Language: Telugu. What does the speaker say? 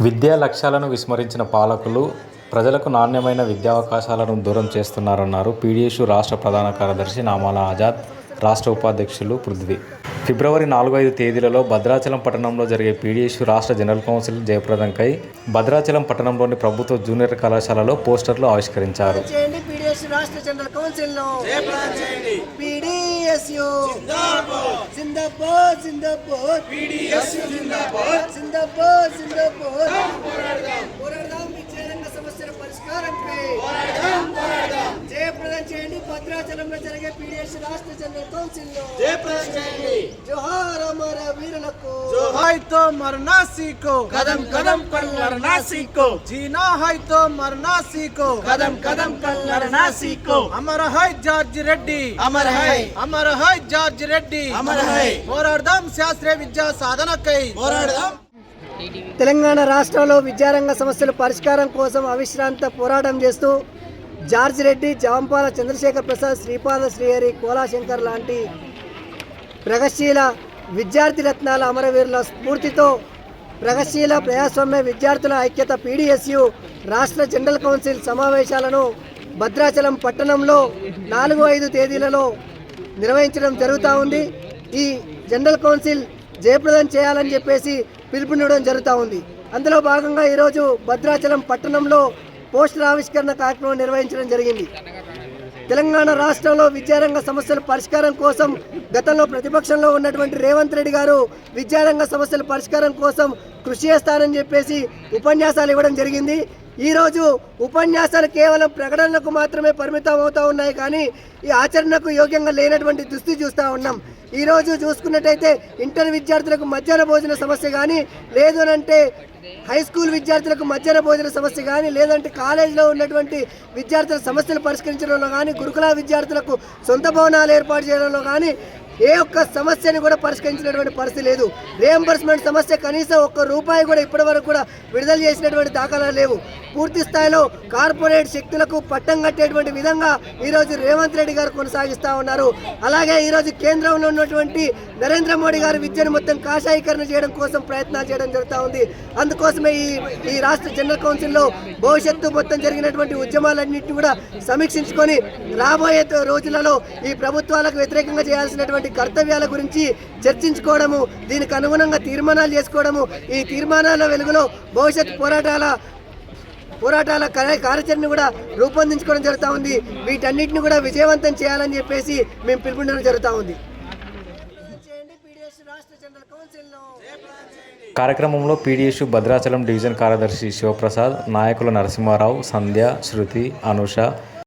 విద్యా లక్ష్యాలను విస్మరించిన పాలకులు ప్రజలకు నాణ్యమైన విద్యావకాశాలను దూరం చేస్తున్నారన్నారు పీడీఎస్ రాష్ట్ర ప్రధాన కార్యదర్శి నామాల ఆజాద్, రాష్ట్ర ఉపాధ్యక్షులు పృథ్వీ. ఫిబ్రవరి 4-5 తేదీలలో భద్రాచలం పట్టణంలో జరిగే పీడీఎస్ రాష్ట్ర జనరల్ కౌన్సిల్ జయప్రదంకై భద్రాచలం పట్టణంలోని ప్రభుత్వ జూనియర్ కళాశాలలో పోస్టర్లు ఆవిష్కరించారు. జయప్రదం చేయండి. భద్రాచలంలో జరిగే పీడీఎస్ రాష్ట్ర జనరల్ కౌన్సిల్ లో జయప్రదం చేయండి. జోహార్ हमारे वीरनको, जो है तो मरना सीखो, कदम कदम पर लड़ना सीखो. जीना है तो मरना सीखो, कदम कदम पर लड़ना सीखो. अमर है जॉर्ज रेड्डी, अमर है, अमर है जॉर्ज रेड्डी, अमर है. పోరాడదాం శాస్త్రీయ విద్యా సాధనకై పోరాడదాం. తెలంగాణ రాష్ట్రంలో విద్యారంగ సమస్యల పరిష్కారం కోసం అవిశ్రాంత పోరాటం చేస్తూ జార్జ్ రెడ్డి, జాంపాల చంద్రశేఖర్ ప్రసాద్, శ్రీపాద శ్రీహరి, కోలాశంకర్ లాంటి ప్రగతిశీల విద్యార్థి రత్నాల అమరవీరుల స్ఫూర్తితో ప్రగతిశీల ప్రజాస్వామ్య విద్యార్థుల ఐక్యత పీడీఎస్యు రాష్ట్ర జనరల్ కౌన్సిల్ సమావేశాలను భద్రాచలం పట్టణంలో 4-5 తేదీలలో నిర్వహించడం జరుగుతూ ఉంది. ఈ జనరల్ కౌన్సిల్ జయప్రదం చేయాలని చెప్పేసి పిలుపునివ్వడం జరుగుతూ ఉంది. అందులో భాగంగా ఈరోజు భద్రాచలం పట్టణంలో పోస్టర్ ఆవిష్కరణ కార్యక్రమం నిర్వహించడం జరిగింది. తెలంగాణ రాష్ట్రంలో విద్యారంగ సమస్యల పరిష్కారం కోసం గతంలో ప్రతిపక్షంలో ఉన్నటువంటి రేవంత్ రెడ్డి గారు విద్యారంగ సమస్యల పరిష్కారం కోసం కృషి చేస్తానని చెప్పేసి ఉపన్యాసాలు ఇవ్వడం జరిగింది. ఈరోజు ఉపన్యాసాలు కేవలం ప్రకటనలకు మాత్రమే పరిమితం అవుతూ ఉన్నాయి, కానీ ఈ ఆచరణకు యోగ్యంగా లేనటువంటి దుస్థితి చూస్తూ ఉన్నాం. ఈరోజు చూసుకున్నట్టయితే ఇంటర్ విద్యార్థులకు మధ్యాహ్న భోజన సమస్య కానీ, లేదనంటే హై స్కూల్ విద్యార్థులకు మధ్యాహ్న భోజన సమస్య కానీ, లేదంటే కాలేజీలో ఉన్నటువంటి విద్యార్థుల సమస్యలు పరిష్కరించడంలో కానీ, గురుకుల విద్యార్థులకు సొంత భవనాలు ఏర్పాటు చేయడంలో కానీ ఏ ఒక్క సమస్యని కూడా పరిష్కరించినటువంటి పరిస్థితి లేదు. రియంబర్స్మెంట్ సమస్య కనీసం ₹1 కూడా ఇప్పటి వరకు కూడా విడుదల చేసినటువంటి దాఖలాలు లేవు. పూర్తి స్థాయిలో కార్పొరేట్ శక్తులకు పట్టం కట్టేటువంటి విధంగా ఈరోజు రేవంత్ రెడ్డి గారు కొనసాగిస్తూ ఉన్నారు. అలాగే ఈరోజు కేంద్రంలో ఉన్నటువంటి నరేంద్ర మోడీ గారు విద్యను మొత్తం కాషాయీకరణ చేయడం కోసం ప్రయత్నాలు చేయడం జరుగుతూ ఉంది. అందుకోసమే ఈ రాష్ట్ర జనరల్ కౌన్సిల్లో భవిష్యత్తు మొత్తం జరిగినటువంటి ఉద్యమాలన్నింటినీ కూడా సమీక్షించుకొని రాబోయే రోజులలో ఈ ప్రభుత్వాలకు వ్యతిరేకంగా చేయాల్సినటువంటి కర్తవ్యాల గురించి చర్చించుకోవడము, దీనికి అనుగుణంగా తీర్మానాలు చేసుకోవడము, ఈ తీర్మానాల వెలుగులో భవిష్యత్ పోరాటాల కార్యాచరణ కూడా రూపొందించుకోవడం జరుగుతూ ఉంది. వీటన్నిటిని కూడా విజయవంతం చేయాలని చెప్పేసి మేము పిలుపునివ్వడం జరుగుతూ ఉంది. కార్యక్రమంలో పీడీఎస్ భద్రాచలం డివిజన్ కార్యదర్శి శివప్రసాద్, నాయకులు నరసింహారావు, సంధ్య, శృతి, అనుష,